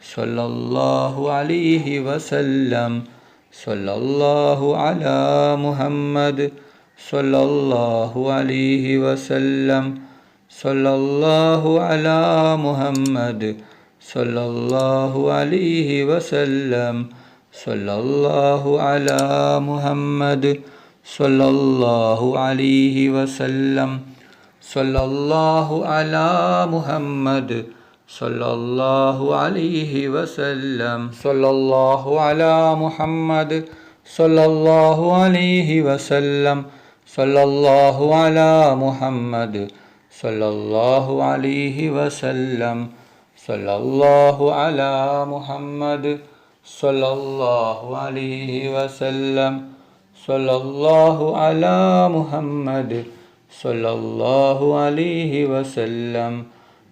സല്ലല്ലാഹു അലൈഹി വസല്ലം. സല്ലല്ലാഹു അലാ മുഹമ്മദ് സല്ലല്ലാഹു അലൈഹി വസല്ലം. സല്ലല്ലാഹു അലാ മുഹമ്മദ് സല്ലല്ലാഹു അലൈഹി വസല്ലം. സല്ലല്ലാഹു അലാ മുഹമ്മദ് സല്ലല്ലാഹു അലൈഹി വസല്ലം. സല്ലല്ലാഹു അലാ മുഹമ്മദ് സല്ലല്ലാഹു അലൈഹി വസല്ലം. സല്ലല്ലാഹു അലാ മുഹമ്മദ് സല്ലല്ലാഹു അലൈഹി വസല്ലം. സല്ലല്ലാഹു അലാ മുഹമ്മദ് സല്ലല്ലാഹു അലൈഹി വസല്ലം. സല്ലല്ലാഹു അലാ മുഹമ്മദ് സല്ലല്ലാഹു അലൈഹി വസല്ലം. സല്ലല്ലാഹു അലാ മുഹമ്മദ് സല്ലല്ലാഹു അലൈഹി വസല്ലം.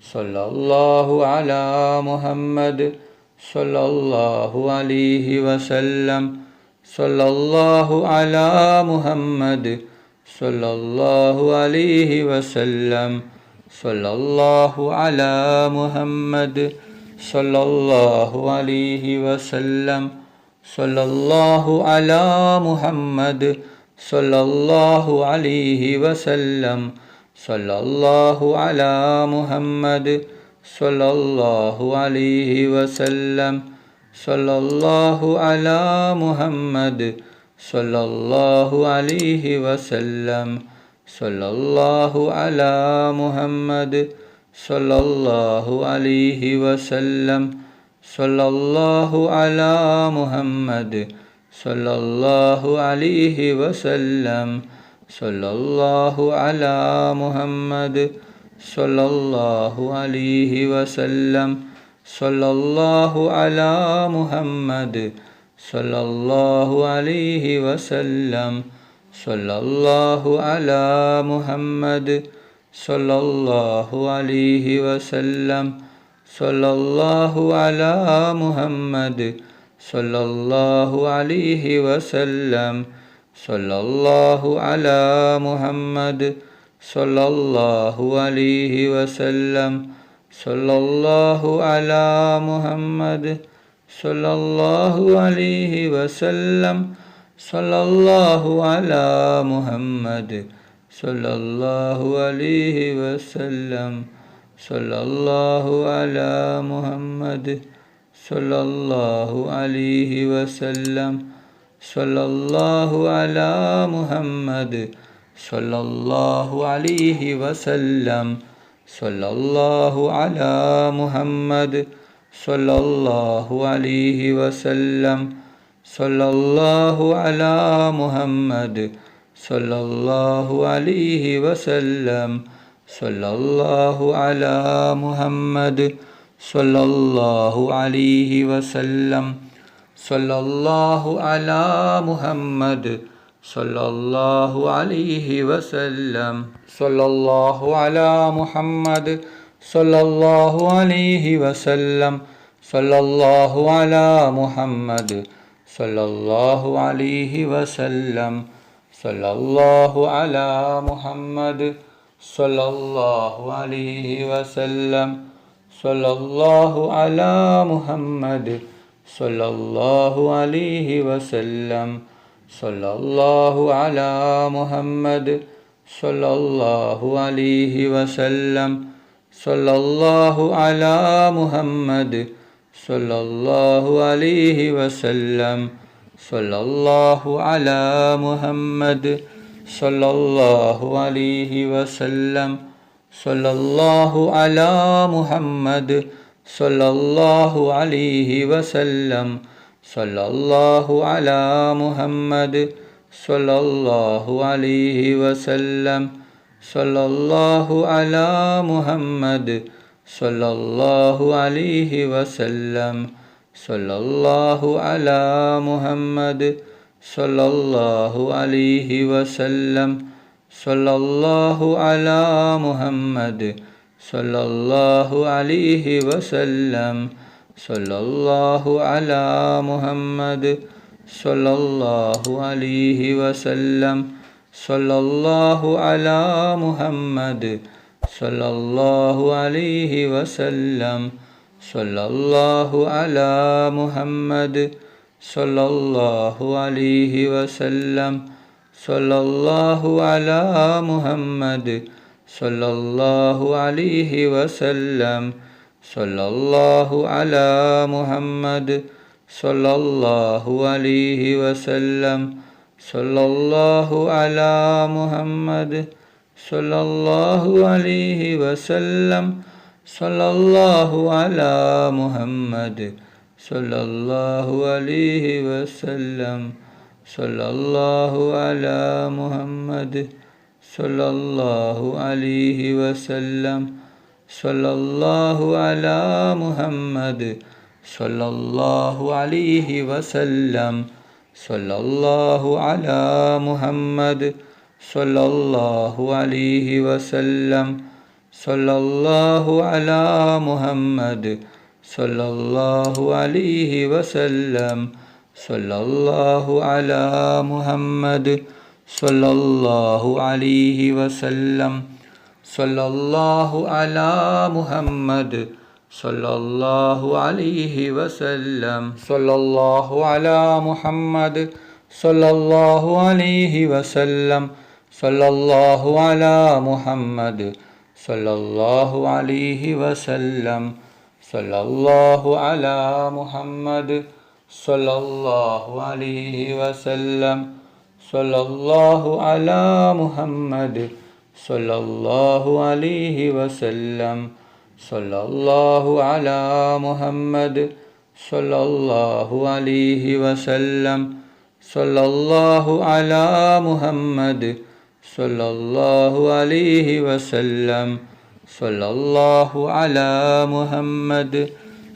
സല്ലല്ലാഹു അലാ മുഹമ്മദ് സല്ലല്ലാഹു അലൈഹി വസല്ലം. സല്ലല്ലാഹു അലാ മുഹമ്മദ് സല്ലല്ലാഹു അലൈഹി വസല്ലം. സല്ലല്ലാഹു അലാ മുഹമ്മദ് സല്ലല്ലാഹു അലൈഹി വസല്ലം. സല്ലല്ലാഹു അലാ മുഹമ്മദ് സല്ലല്ലാഹു അലൈഹി വസല്ലം. സല്ലല്ലാഹു അലാ മുഹമ്മദ് സല്ലല്ലാഹു അലൈഹി വസല്ലം. സല്ലല്ലാഹു അലാ മുഹമ്മദ് സല്ലല്ലാഹു അലൈഹി വസല്ലം. സല്ലല്ലാഹു അലാ മുഹമ്മദ് സല്ലല്ലാഹു അലൈഹി വസല്ലം. സല്ലല്ലാഹു അലാ മുഹമ്മദ് സല്ലല്ലാഹു അലൈഹി വസല്ലം. സല്ലല്ലാഹു അലാ മുഹമ്മദ് സല്ലല്ലാഹു അലൈഹി വസല്ലം. സല്ലല്ലാഹു അലാ മുഹമ്മദ് സല്ലല്ലാഹു അലൈഹി വസല്ലം. സല്ലല്ലാഹു അലാ മുഹമ്മദ് സല്ലല്ലാഹു അലൈഹി വസല്ലം. സല്ലല്ലാഹു അലാ മുഹമ്മദ് സല്ലല്ലാഹു അലൈഹി വസല്ലം. സല്ലല്ലാഹു അലാ മുഹമ്മദ് സല്ലല്ലാഹു അലൈഹി വസല്ലം. സല്ലല്ലാഹു അലാ മുഹമ്മദ് സല്ലല്ലാഹു അലൈഹി വസല്ലം. സല്ലല്ലാഹു അലാ മുഹമ്മദ് സല്ലല്ലാഹു അലൈഹി വസല്ലം. സല്ലല്ലാഹു അലാ മുഹമ്മദ് സല്ലല്ലാഹു അലൈഹി വസല്ലം. സല്ലല്ലാഹു അലാ മുഹമ്മദ് സല്ലല്ലാഹു അലൈഹി വസല്ലം. സല്ലല്ലാഹു അലാ മുഹമ്മദ് സല്ലല്ലാഹു അലൈഹി വസല്ലം. സല്ലല്ലാഹു അലാ മുഹമ്മദ് സല്ലല്ലാഹു അലൈഹി വസല്ലം. സല്ലല്ലാഹു അലാ മുഹമ്മദ് സല്ലല്ലാഹു അലൈഹി വസല്ലം. സല്ലല്ലാഹു അലാ മുഹമ്മദ് സല്ലല്ലാഹു അലൈഹി വസല്ലം. സല്ലല്ലാഹു അലാ മുഹമ്മദ് സല്ലല്ലാഹു അലൈഹി വസല്ലം. സല്ലല്ലാഹു അലാ മുഹമ്മദ് സല്ലല്ലാഹു അലൈഹി വസല്ലം. സല്ലല്ലാഹു അലാ മുഹമ്മദ് സല്ലല്ലാഹു അലൈഹി വസല്ലം. സല്ലല്ലാഹു അലാ മുഹമ്മദ് സല്ലല്ലാഹു അലൈഹി വസല്ലം. സല്ലല്ലാഹു അലാ മുഹമ്മദ് സല്ലല്ലാഹു അലൈഹി വസല്ലം. സല്ലല്ലാഹു അലാ മുഹമ്മദ് സല്ലല്ലാഹു അലൈഹി വസല്ലം. സല്ലല്ലാഹു അലാ മുഹമ്മദ് സല്ലല്ലാഹു അലൈഹി വസല്ലം. സല്ലല്ലാഹു അലാ മുഹമ്മദ് സല്ലല്ലാഹു അലൈഹി വസല്ലം. സല്ലല്ലാഹു അലാ മുഹമ്മദ് സല്ലല്ലാഹു അലൈഹി വസല്ലം. സല്ലല്ലാഹു അലാ മുഹമ്മദ് സല്ലല്ലാഹു അലൈഹി വസല്ലം. സല്ലല്ലാഹു അലാ മുഹമ്മദ് സല്ലല്ലാഹു അലൈഹി വസല്ലം. സല്ലല്ലാഹു അലാ മുഹമ്മദ് സല്ലല്ലാഹു അലൈഹി വസല്ലം. സല്ലല്ലാഹു അലാ മുഹമ്മദ് സല്ലല്ലാഹു അലൈഹി വസല്ലം. സല്ലല്ലാഹു അലാ മുഹമ്മദ് സല്ലല്ലാഹു അലൈഹി വസല്ലം. സല്ലല്ലാഹു അലാ മുഹമ്മദ് സല്ലല്ലാഹു അലൈഹി വസല്ലം സല്ലല്ലാഹു അലാ മുഹമ്മദ് സല്ലല്ലാഹു അലൈഹി വസല്ലം സല്ലല്ലാഹു അലാ മുഹമ്മദ് സല്ലല്ലാഹു അലൈഹി വസല്ലം സല്ലല്ലാഹു അലാ മുഹമ്മദ് സല്ലല്ലാഹു അലൈഹി വസല്ലം സല്ലല്ലാഹു അലാ മുഹമ്മദ് സല്ലല്ലാഹു അലൈഹി വസല്ലം സല്ലല്ലാഹു അലാ മുഹമ്മദ് സല്ലല്ലാഹു അലൈഹി വസല്ലം സല്ലല്ലാഹു അലാ മുഹമ്മദ് സല്ലല്ലാഹു അലൈഹി വസല്ലം സല്ലല്ലാഹു അലാ മുഹമ്മദ് സല്ലല്ലാഹു അലൈഹി വസല്ലം സല്ലല്ലാഹു അലാ മുഹമ്മദ് സല്ലല്ലാഹു അലൈഹി വസല്ലം സല്ലല്ലാഹു അലാ മുഹമ്മദ് സല്ലല്ലാഹു അലൈഹി വസല്ലം സല്ലല്ലാഹു അലാ മുഹമ്മദ് സല്ലല്ലാഹു അലൈഹി വസല്ലം സല്ലല്ലാഹു അലാ മുഹമ്മദ് സല്ലല്ലാഹു അലൈഹി വസല്ലം സല്ലല്ലാഹു അലാ മുഹമ്മദ് സല്ലല്ലാഹു അലൈഹി വസല്ലം സല്ലല്ലാഹു അലാ മുഹമ്മദ് സല്ലല്ലാഹു അലൈഹി വസല്ലം സല്ലല്ലാഹു അലാ മുഹമ്മദ് സല്ലല്ലാഹു അലൈഹി വസല്ലം സല്ലല്ലാഹു അലാ മുഹമ്മദ് സല്ലല്ലാഹു അലൈഹി വസല്ലം സല്ലല്ലാഹു അലാ മുഹമ്മദ് സല്ലല്ലാഹു അലൈഹി വസല്ലം സല്ലല്ലാഹു അലാ മുഹമ്മദ് സല്ലല്ലാഹു അലൈഹി വസല്ലം സല്ലല്ലാഹു അലാ മുഹമ്മദ്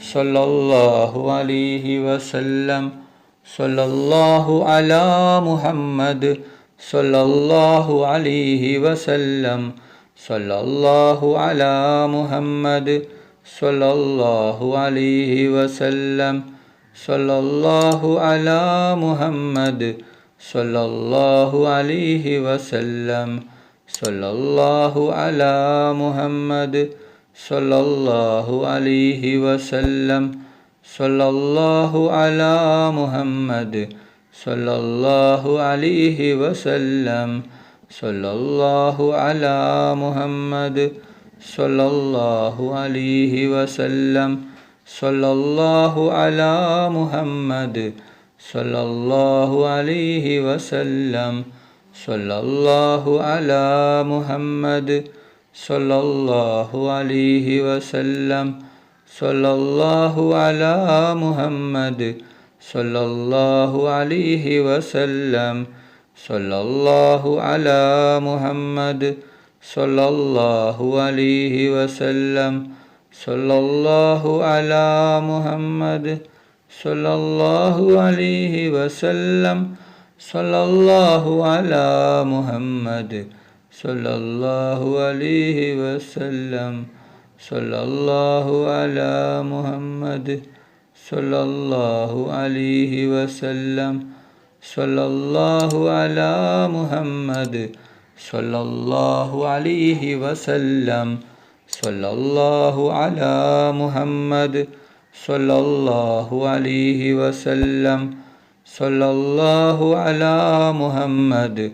സല്ലല്ലാഹു അലൈഹി വസല്ലം സല്ലല്ലാഹു അലാ മുഹമ്മദ് സല്ലല്ലാഹു അലൈഹി വസല്ലം സല്ലല്ലാഹു അലാ മുഹമ്മദ് സല്ലല്ലാഹു അലൈഹി വസല്ലം സല്ലല്ലാഹു അലാ മുഹമ്മദ് സല്ലല്ലാഹു അലൈഹി വസല്ലം സല്ലല്ലാഹു അലാ മുഹമ്മദ് സല്ലല്ലാഹു അലൈഹി വസല്ലം സല്ലല്ലാഹു അലാ മുഹമ്മദ് സല്ലല്ലാഹു അലൈഹി വസല്ലം സല്ലല്ലാഹു അലാ മുഹമ്മദ് സല്ലല്ലാഹു അലൈഹി വസല്ലം സല്ലല്ലാഹു അലാ മുഹമ്മദ് സല്ലല്ലാഹു അലൈഹി വസല്ലം സല്ലല്ലാഹു അലാ മുഹമ്മദ് സല്ലല്ലാഹു അലൈഹി വസല്ലം സല്ലല്ലാഹു അലാ മുഹമ്മദ് സല്ലല്ലാഹു അലൈഹി വസല്ലം സല്ലല്ലാഹു അലാ മുഹമ്മദ് സല്ലല്ലാഹു അലൈഹി വസല്ലം സല്ലല്ലാഹു അലാ മുഹമ്മദ് സല്ലല്ലാഹു അലൈഹി വസല്ലം സല്ലല്ലാഹു അലാ മുഹമ്മദ് സല്ലല്ലാഹു അലൈഹി വസല്ലം സല്ലല്ലാഹു അലാ മുഹമ്മദ് സല്ലല്ലാഹു അലൈഹി വസല്ലം സല്ലല്ലാഹു അലാ മുഹമ്മദ് സല്ലല്ലാഹു അലൈഹി വസല്ലം സല്ലല്ലാഹു അലാ മുഹമ്മദ്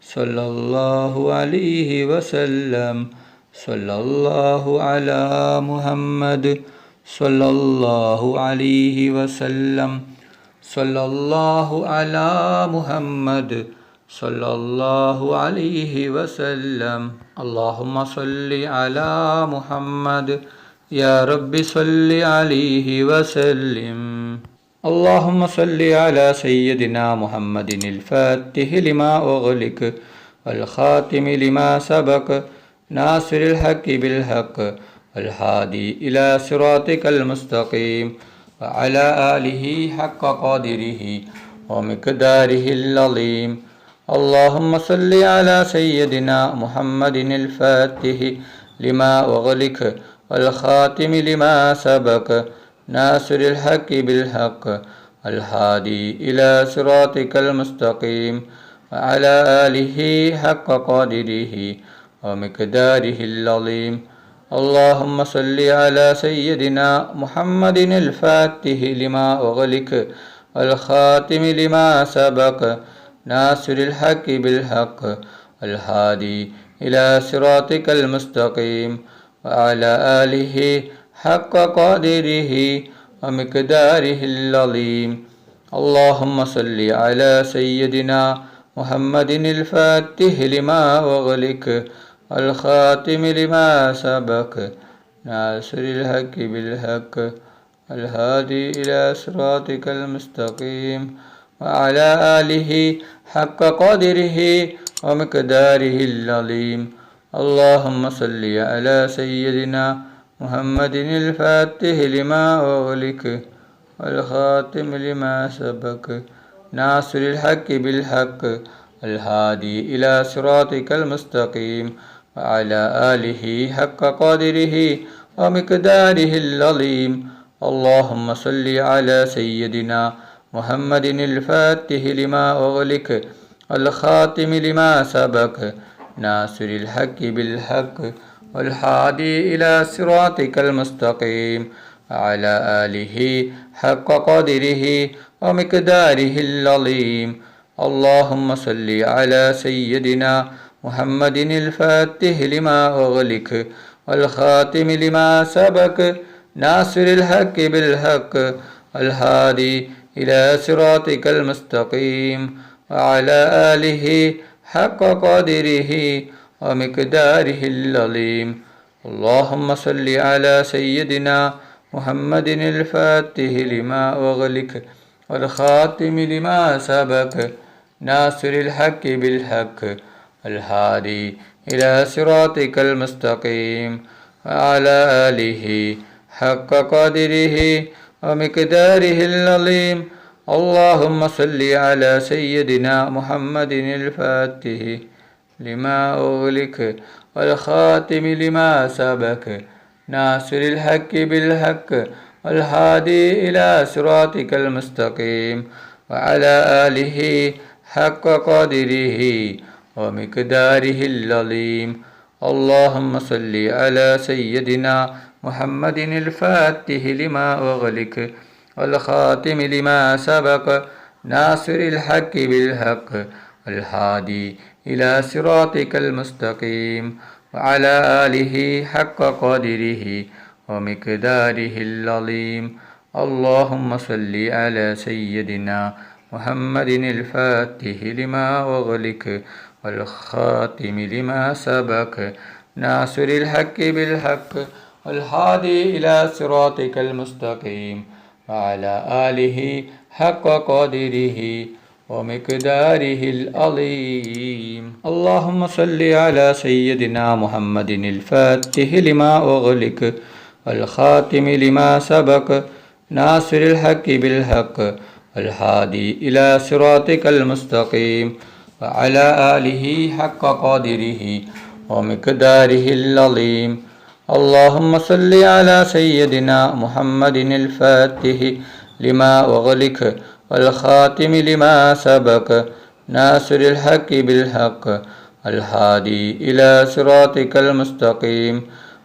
സല്ലല്ലാഹു അലൈഹി വസല്ലം സല്ലല്ലാഹു അലാ മുഹമ്മദ് സല്ലല്ലാഹു അലൈഹി വസല്ലം സല്ലല്ലാഹു അലാ മുഹമ്മദ് സല്ലല്ലാഹു അലൈഹി വസല്ലം അല്ലാഹുമ്മ സല്ലി അലാ മുഹമ്മദ് യാ റബ്ബി സല്ലി അലൈഹി വസല്ലിം اللهم صل على سيدنا محمد الفاتح لما أغلق والخاتم لما سبق ناصر الحق بالحق والهادي إلى صراطك المستقيم وعلى آله حق قدره ومقداره العظيم اللهم صل على سيدنا محمد الفاتح لما أغلق والخاتم لما سبق ناصر الحق بالحق الهادي إلى صراطك المستقيم وعلى آله حق قدره ومقداره العظيم اللهم صل على سيدنا محمد الفاتح لما أغلق والخاتم لما سبق ناصر الحق بالحق الهادي إلى صراطك المستقيم وعلى آله حق قدره ومقداره العظيم. اللهم صل على سيدنا محمد الفاتح لما أغلق الخاتم لما سبق ناصر الحق بالحق الهادي إلى صراطك المستقيم وعلى آله حق قدره ومقداره العظيم. اللهم صل على سيدنا محمد الفاتح لما أغلق والخاتم لما سبق ناصر الحق بالحق الهادي إلى صراطك المستقيم وعلى آله حق قدره ومقداره العظيم. اللهم صل على سيدنا محمد الفاتح لما أغلق الخاتم لما سبق ناصر الحق بالحق والهادي إلى صراطك المستقيم وعلى آله حق قدره ومقداره العظيم. اللهم صل على سيدنا محمد الفاتح لما أغلق والخاتم لما سبق ناصر الحق بالحق الهادي إلى صراطك المستقيم وعلى آله حق قدره ومقداره العظيم. اللهم صل على سيدنا محمد الفاتح لما أغلق والخاتم لما سبق ناصر الحق بالحق الهادي إلى صراطك المستقيم وعلى آله حق قدره ومقداره العظيم. اللهم صل على سيدنا محمد الفاتح لما أغلق والخاتم لما سبق ناصر الحق بالحق والهادي إلى صراطك المستقيم وعلى آله حق قدره ومقداره العظيم. اللهم صل على سيدنا محمد الفاتح لما أغلق والخاتم لما سبق ناصر الحق بالحق الهادي إلى صراطك المستقيم وعلى آله حق قدره ومقداره العظيم. اللهم صل على سيدنا محمد الفاتح لما أغلق والخاتم لما سبق ناصر الحق بالحق والهادي إلى صراطك المستقيم وعلى آله حق قدره ومقداره العظيم. اللهم صل على سيدنا محمد الفاتح لما أغلق والخاتم لما سبق ناصر الحق بالحق والهادي إلى صراطك المستقيم وعلى آله حق قدره ومقداره العظيم. اللهم صل على سيدنا محمد الفاتح لما أغلق والخاتم لما سبق ناصر الحق بالحق الهادي إلى صراطك المستقيم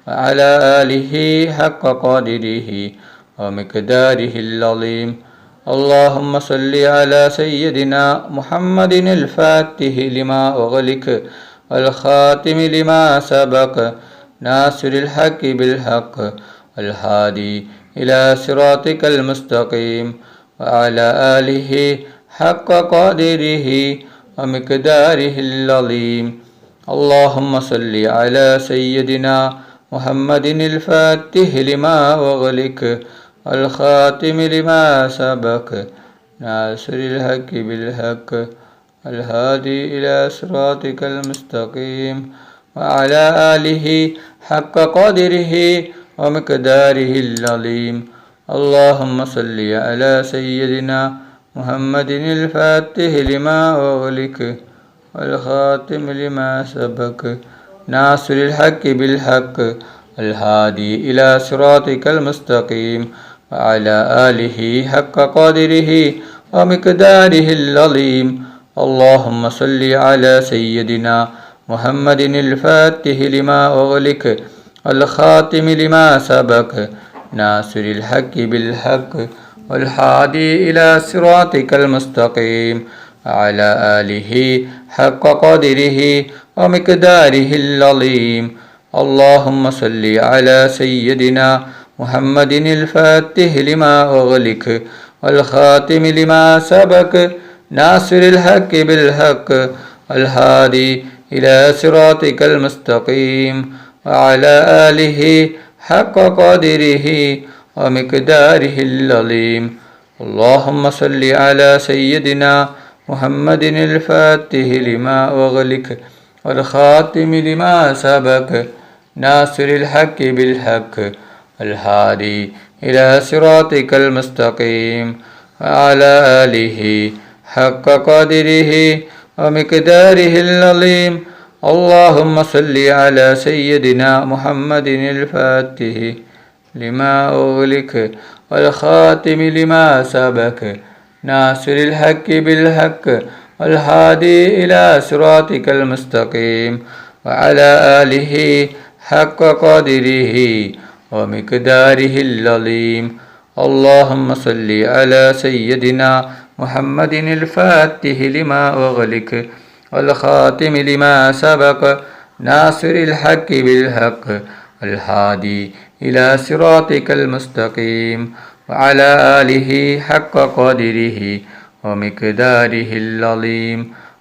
وعلى آله حق قدره ومقداره العظيم. اللهم صل على سيدنا محمد الفاتح لما أغلق والخاتم لما سبق ناصر الحق بالحق الهادي إلى صراطك المستقيم وعلى آله حق قدره ومقداره العظيم. اللهم صل على سيدنا محمد الفاتح لما أغلق والخاتم لما سبق ناصر الحق بالحق الهادي إلى صراطك المستقيم وعلى آله حق قدره ومقداره العظيم. اللهم صل على سيدنا محمد الفاتح لما أغلق والخاتم لما سبق ناصر الحق بالحق الهادي إلى صراطك المستقيم وعلى آله حق قدره ومقداره العظيم. اللهم صل على سيدنا محمد الفاتح لما أغلق الخاتم لما سبق ناصر الحق بالحق والهادي إلى صراطك المستقيم وعلى آله حق قدره ومقداره العظيم. اللهم صل على سيدنا محمد الفاتح لما أغلق والخاتم لما سبق ناصر الحق بالحق الهادي إلى صراطك المستقيم وعلى آله حق قدره ومقداره العظيم. اللهم صل على سيدنا محمد الفاتح لما أغلق والخاتم لما سبق ناصر الحق بالحق الهادي إلى صراطك المستقيم وعلى آله حق قدره ومقداره العظيم. اللهم صل على سيدنا محمد الفاتح لما أغلق والخاتم لما سبق ناصر الحق بالحق والهادي إلى صراطك المستقيم وعلى آله حق قدره ومقداره العظيم. اللهم صل على سيدنا محمد الفاتح لما أغلق والخاتم لما سبق ناصر الحق بالحق الهادي إلى صراطك المستقيم وعلى آله حق قدره ومقداره العظيم.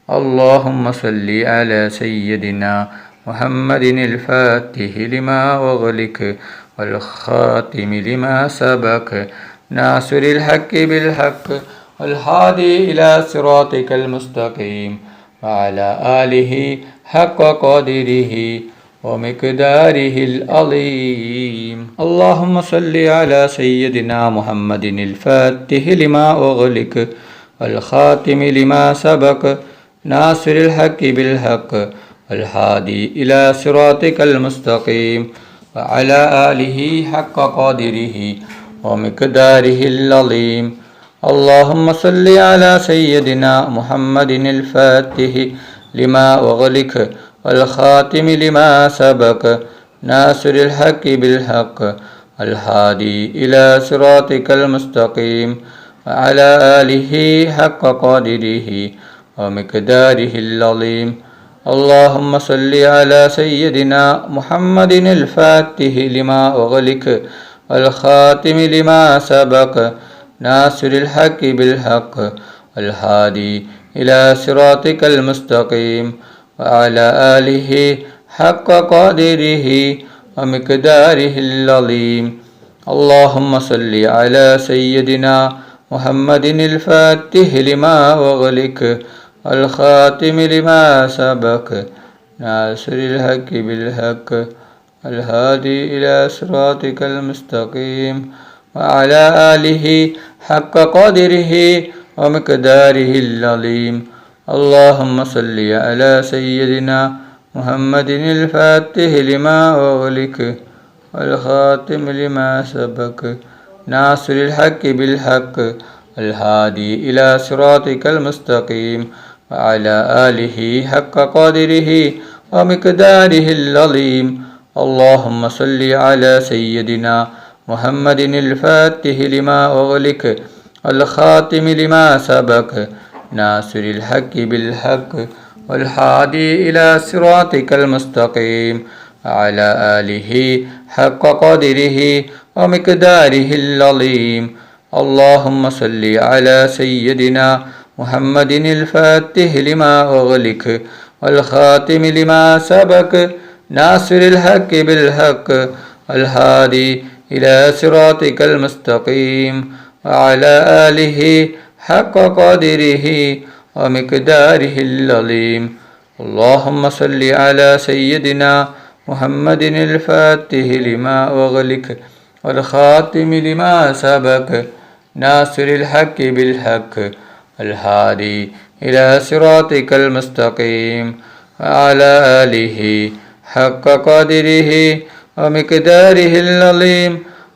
اللهم صل على سيدنا محمد الفاتح لما أغلق والخاتم لما سبق ناصر الحق بالحق والهادي إلى صراطك المستقيم وعلى آله حق قدره ومقداره العظيم. اللهم صل على سيدنا محمد الفاتح لما أغلق والخاتم لما سبق ناصر الحق بالحق والهادي إلى صراطك المستقيم وعلى آله حق قدره ومقداره العظيم. اللهم صل على سيدنا محمد الفاتح لما أغلق والخاتم لما سبق ناصر الحق بالحق الهادي إلى صراطك المستقيم وعلى آله حق قدره ومقداره العظيم. اللهم صل على سيدنا محمد الفاتح لما أغلق والخاتم لما سبق ناصر الحق بالحق الهادي إلى صراطك المستقيم وعلى آله حق قدره ومقداره العظيم. اللهم صل على سيدنا محمد الفاتح لما أغلق والخاتم لما سبق ناصر الحق بالحق الهادي إلى صراطك المستقيم وعلى آله حق قدره ومقداره العظيم. اللهم صل على سيدنا محمد الفاتح لما أغلق والخاتم لما سبق ناصر الحق بالحق الهادي إلى صراطك المستقيم وعلى آله حق قدره ومقداره العظيم. اللهم صل على سيدنا محمد الفاتح لما أغلق والخاتم لما سبق ناصر الحق بالحق والهادي إلى صراطك المستقيم وعلى آله حق قدره ومقداره العظيم. اللهم صل على سيدنا محمد الفاتح لما أغلق والخاتم لما سبق ناصر الحق بالحق الهادي إلى صراطك المستقيم وعلى آله حق قدره ومقداره العظيم. اللهم صل على سيدنا محمد الفاتح لما أغلق والخاتم لما سبق ناصر الحق بالحق الهادي إلى صراطك المستقيم وعلى آله حق قدره ومقداره العظيم.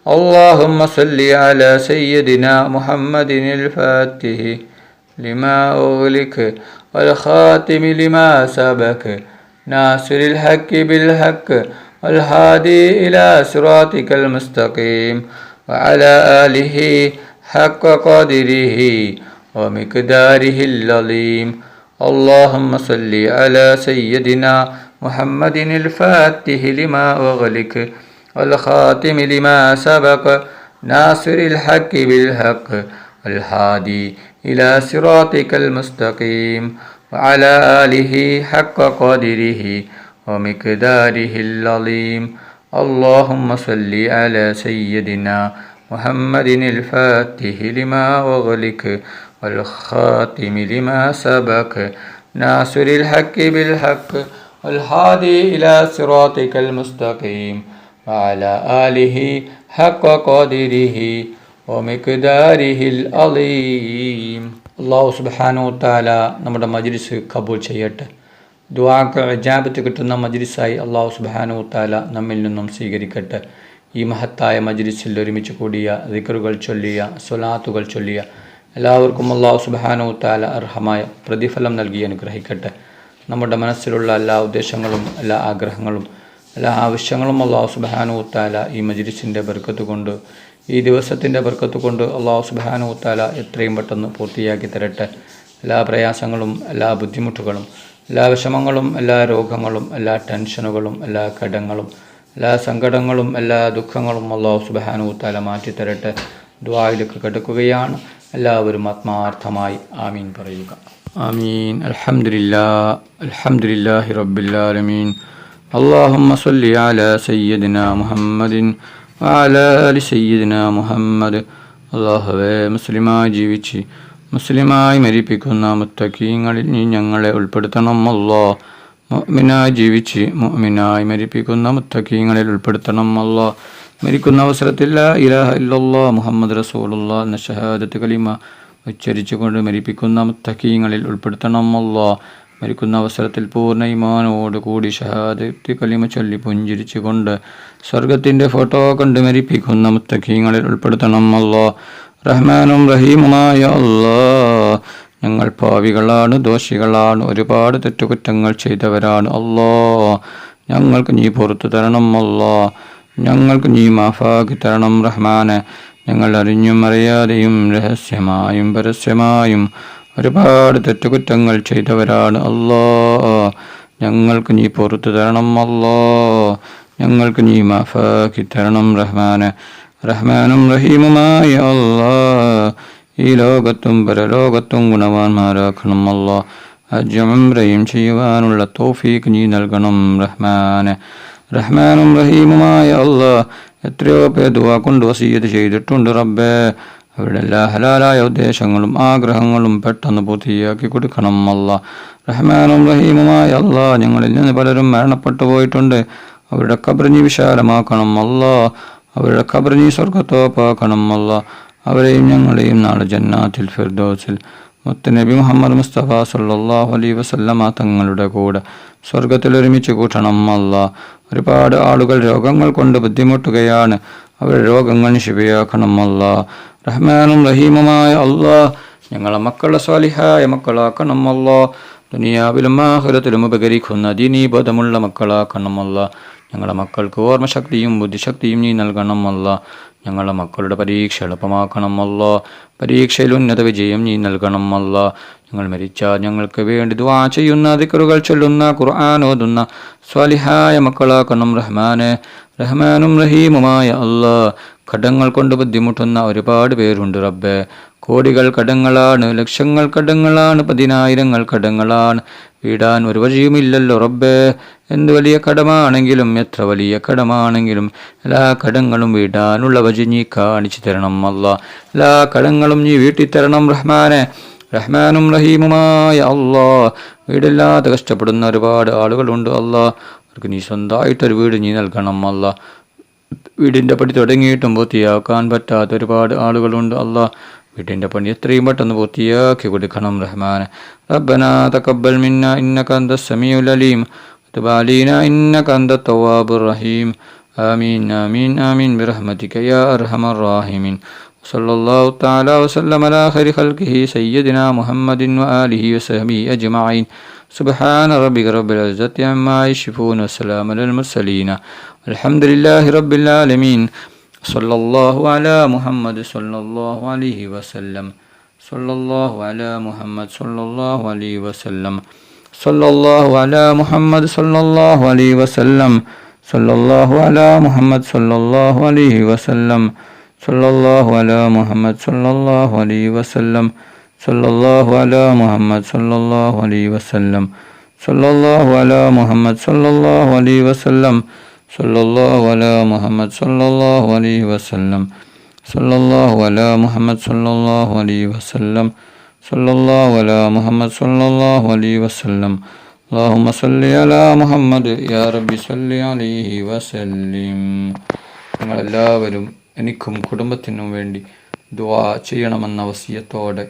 اللهم صل على سيدنا محمد الفاتح لما أغلق والخاتم لما سبق ناصر الحق بالحق الهادي إلى صراطك المستقيم وعلى آله حق قدره ومقداره العظيم. اللهم صل على سيدنا محمد الفاتح لما أغلق والخاتم لما سبق ناصر الحق بالحق الهادي إلى صراطك المستقيم وعلى آله حق قدره ومقداره العظيم. اللهم صل على سيدنا محمد الفاتح لما أغلق والخاتم لما سبق ناصر الحق بالحق والهادي إلى صراطك المستقيم وعلى آله حق قدره ومقداره العظيم. അല്ലാഹു സുബ്ഹാനഹു വ തആല നമ്മുടെ മജ്ലിസ് കബൂൽ ചെയ്യട്ടെ. ദുആക്ക് ഇജാബത്ത് കിട്ടുന്ന മജ്ലിസായി അല്ലാഹു സുബ്ഹാനഹു വ തആല നമ്മിൽ നിന്നും സ്വീകരിക്കട്ടെ. ഈ മഹത്തായ മജ്ലിസിൽ ഒരുമിച്ച് കൂടിയ ദിക്റുകൾ ചൊല്ലിയ സ്വലാത്തുകൾ ചൊല്ലിയ എല്ലാവർക്കും അല്ലാഹു സുബ്ഹാനഹു വ തആല അർഹമായ പ്രതിഫലം നൽകി അനുഗ്രഹിക്കട്ടെ. നമ്മുടെ മനസ്സിലുള്ള എല്ലാ ഉദ്ദേശങ്ങളും എല്ലാ ആഗ്രഹങ്ങളും എല്ലാ ആവശ്യങ്ങളും അല്ലാഹു സുബ്ഹാനഹു വ തആല ഈ മജ്ലിസിൻ്റെ ബർക്കത്ത് കൊണ്ട് ഈ ദിവസത്തിൻ്റെ ബർക്കത്ത് കൊണ്ട് അല്ലാഹു സുബ്ഹാനഹു വ തആല എത്രയും പെട്ടെന്ന് പൂർത്തിയാക്കി തരട്ടെ. എല്ലാ പ്രയാസങ്ങളും എല്ലാ ബുദ്ധിമുട്ടുകളും എല്ലാ വിഷമങ്ങളും എല്ലാ രോഗങ്ങളും എല്ലാ ടെൻഷനുകളും എല്ലാ കടങ്ങളും എല്ലാ സങ്കടങ്ങളും എല്ലാ ദുഃഖങ്ങളും അല്ലാഹു സുബ്ഹാനഹു വ തആല മാറ്റിത്തരട്ടെ. ദുആയിലേക്ക് കടക്കുകയാണ്. എല്ലാവരും ആത്മാർത്ഥമായി ആമീൻ പറയുക. ആമീൻ. അൽഹംദുലില്ലാഹി റബ്ബിൽ ആലമീൻ. അല്ലാഹുമ്മ സ്വല്ലി അലാ സയ്യിദിനാ മുഹമ്മദിൻ വഅലാ ആലി സയ്യിദിനാ മുഹമ്മദ്. അല്ലാഹുവേ, മുസ്ലിമായി ജീവിച്ച് മുസ്ലിമായി മരിപ്പിക്കുന്ന മുത്തഖീങ്ങളിൽ നീ ഞങ്ങളെ ഉൾപ്പെടുത്തണം. അല്ലാഹ്, മുഅ്മിനായി ജീവിച്ച് മുഅ്മിനായി മരിപ്പിക്കുന്ന മുത്തഖീങ്ങളിൽ ഉൾപ്പെടുത്തണം. അല്ലാഹ്, മരിക്കുന്ന അവസരത്തിൽ ലാ ഇലാഹ ഇല്ലല്ലാഹ് മുഹമ്മദ് റസൂലുള്ളാഹ് എന്ന ഷഹാദത്ത് കലിമ ഉച്ചരിച്ചുകൊണ്ട് മരിപ്പിക്കുന്ന മുത്തഖീങ്ങളിൽ ഉൾപ്പെടുത്തണം. അല്ലാഹ്, മരിക്കുന്ന അവസരത്തിൽ പൂർണ്ണ ഈമാനോട് കൂടി ഷഹാദത്ത് കലിമ ചൊല്ലി പുഞ്ചിരിച്ചുകൊണ്ട് സ്വർഗത്തിൻ്റെ ഫോട്ടോ കണ്ട് മരിപ്പിക്കുന്ന മുത്തഖീങ്ങളിൽ ഉൾപ്പെടുത്തണം. അല്ലാഹ്, റഹ്മാനും റഹീമുമായ അല്ലാഹ്, ഞങ്ങൾ പാവികളാണ്, ദോഷികളാണ്, ഒരുപാട് തെറ്റുകുറ്റങ്ങൾ ചെയ്തവരാണ്. അല്ലാഹ്, ഞങ്ങൾക്ക് നീ പുറത്തു തരണം. അല്ലാഹ്, ഞങ്ങൾക്ക് നീ മാഫാക്കി തരണം. റഹ്മാനെ, ഞങ്ങൾ അറിഞ്ഞും അറിയാതെയും രഹസ്യമായും പരസ്യമായും ഒരുപാട് തെറ്റുകുറ്റങ്ങൾ ചെയ്തവരാണ്. അല്ലാഹ്, ഞങ്ങൾക്ക് നീ പുറത്തു തരണം. അല്ലാഹ്, ഞങ്ങൾക്ക് നീ മാഫാക്കി തരണം. റഹ്മാനെ, റഹ്മാനും റഹീമുമായ അല്ലാഹ്, ഈ ലോകത്തും പരലോകത്തും ഗുണവാന്മാരാക്കണം. അല്ലാഹ്, ഹജ്ജും ഉംറയും ചെയ്യുവാനുള്ള തൗഫീഖ് നീ നൽകണം. റഹ്മാനെ, റഹ്മാനും റഹീമുമായ അല്ലാഹ്, എത്രയോ പേർ ദുആ കൊണ്ട് വസിയ്യത്ത് ചെയ്തിട്ടുണ്ട്. റബ്ബേ, അവരുടെ എല്ലാ ഹലാലായ ഉദ്ദേശങ്ങളും ആഗ്രഹങ്ങളും പെട്ടെന്ന് പൂർത്തിയാക്കി കൊടുക്കണം. അല്ലാഹ്, റഹ്മാനും റഹീമുമായ അല്ലാഹ്, ഞങ്ങളിൽ നിന്ന് പലരും മരണപ്പെട്ടു പോയിട്ടുണ്ട്. അവരുടെ ഖബർ നീ വിശാലമാക്കണം. അല്ലാഹ്, അവരുടെ ഖബർ നീ സ്വർഗ്ഗത്തോപ്പാക്കണം. അല്ലാഹ്, അവരെയും ഞങ്ങളെയും നാളെ ജന്നാത്തിൽ ഫിർദൗസിൽ മുത്തുനബി മുഹമ്മദ് മുസ്തഫ സല്ലല്ലാഹു അലൈഹി വസല്ലമ തങ്ങളുടെ കൂടെ സ്വർഗത്തിൽ ഒരുമിച്ച് കൂട്ടണം. അല്ലാഹ്, ഒരുപാട് ആളുകൾ രോഗങ്ങൾ കൊണ്ട് ബുദ്ധിമുട്ടുകയാണ്. അവരുടെ രോഗങ്ങൾ ശിഫയാക്കണം. അല്ലാഹ്, റഹ്മാനും റഹീമുമായ അല്ലാഹ്, ഞങ്ങളെ മക്കളെ സ്വാലിഹായ മക്കളാക്കണം. അല്ലാഹ്, ദുനിയാവിലും ആഖിറത്തിലും ഉപകരിക്കുന്ന ദീനീബോധമുള്ള മക്കളാക്കണം. അല്ലാഹ്, ഞങ്ങളുടെ മക്കൾക്ക് ഓർമ്മശക്തിയും ബുദ്ധിശക്തിയും നീ നൽകണം. അല്ലാഹ്, ഞങ്ങളുടെ മക്കളുടെ പരീക്ഷ എളുപ്പമാക്കണം. അല്ലാഹ്, പരീക്ഷയിൽ ഉന്നത വിജയം നീ നൽകണം. അല്ലാഹ്, ഞങ്ങൾ മരിച്ചാൽ ഞങ്ങൾക്ക് വേണ്ടി ദുആ ചെയ്യുന്ന ദിക്റുകൾ ചൊല്ലുന്ന ഖുർആൻ ഓതുന്ന സ്വാലിഹായ മക്കളാക്കണം. റഹ്മാനെ, റഹ്മാനും റഹീമുമായ അല്ലാഹ്, കടങ്ങൾ കൊണ്ട് ബുദ്ധിമുട്ടുന്ന ഒരുപാട് പേരുണ്ട്. റബ്ബേ, കോടികൾ കടങ്ങളാണ്, ലക്ഷങ്ങൾ കടങ്ങളാണ്, 10,000 കടങ്ങളാണ്. വീടാൻ ഒരു വഴിയുമില്ലല്ലോ റബ്ബേ. എന്ത് വലിയ കടമാണെങ്കിലും എത്ര വലിയ കടമാണെങ്കിലും എല്ലാ കടങ്ങളും വീടാനുള്ള വഴി നീ കാണിച്ചു തരണം. അല്ലാഹ്, എല്ലാ കടങ്ങളും നീ വീട്ടിത്തരണം. റഹ്മാനെ, റഹ്മാനും റഹീമുമായ അല്ലാഹ്, വീടില്ലാതെ കഷ്ടപ്പെടുന്ന ഒരുപാട് ആളുകളുണ്ട്. അല്ലാഹ്, അവർക്ക് നീ സ്വന്തമായിട്ടൊരു വീട് നീ നൽകണം. അല്ലാഹ്, വീടിൻ്റെ പണി തുടങ്ങിയിട്ടും പൂർത്തിയാക്കാൻ പറ്റാത്ത ഒരുപാട് ആളുകളുണ്ട്. അല്ലാഹ്, വീട്ടിൻ്റെ പണി എത്രയും പെട്ടെന്ന് പൂർത്തിയാക്കി കൊടുക്കണം. റഹ്മാനെ, റബ്ബനാ തഖബ്ബൽ മിന്നാ ഇന്നക അന്തസ് സമീഉൽ അലീം വതുബ് അലൈനാ ഇന്നക അന്തത് തവ്വാബുർ റഹീം. ആമീൻ ആമീൻ ആമീൻ ബിറഹ്മതിക യാ അർഹമർ റഹീമീൻ. സല്ലല്ലാഹു തആല വസല്ലമ അലാ ഖൈരി ഖൽഖിഹി സയ്യിദിനാ മുഹമ്മദിൻ വആലിഹി വസഹ്ബിഹി അജ്മഈൻ. سبحان ربك رب العزة عما يصفون وسلام على المرسلين الحمد لله رب العالمين صلى الله على محمد صلى الله عليه وسلم صلى الله على محمد صلى الله عليه وسلم صلى الله على محمد صلى الله عليه وسلم صلى الله على محمد صلى الله عليه وسلم صلى الله على محمد صلى الله عليه وسلم صلى الله على محمد صلى الله عليه وسلم صلى الله على محمد صلى الله عليه وسلم صلى الله على محمد صلى الله عليه وسلم صلى الله على محمد صلى الله عليه وسلم صلى الله على محمد صلى الله عليه وسلم اللهم صل على محمد يا ربي صل عليه وسلم. നിങ്ങളെല്ലാവരും എനിക്കും കുടുംബത്തിനും വേണ്ടി ദുആ ചെയ്യണമെന്ന വസിയത്തോടെ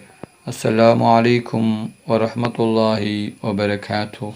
അസ്സലാമു അലൈക്കും വറഹ്മത്തുള്ളാഹി വബറകാതുഹു.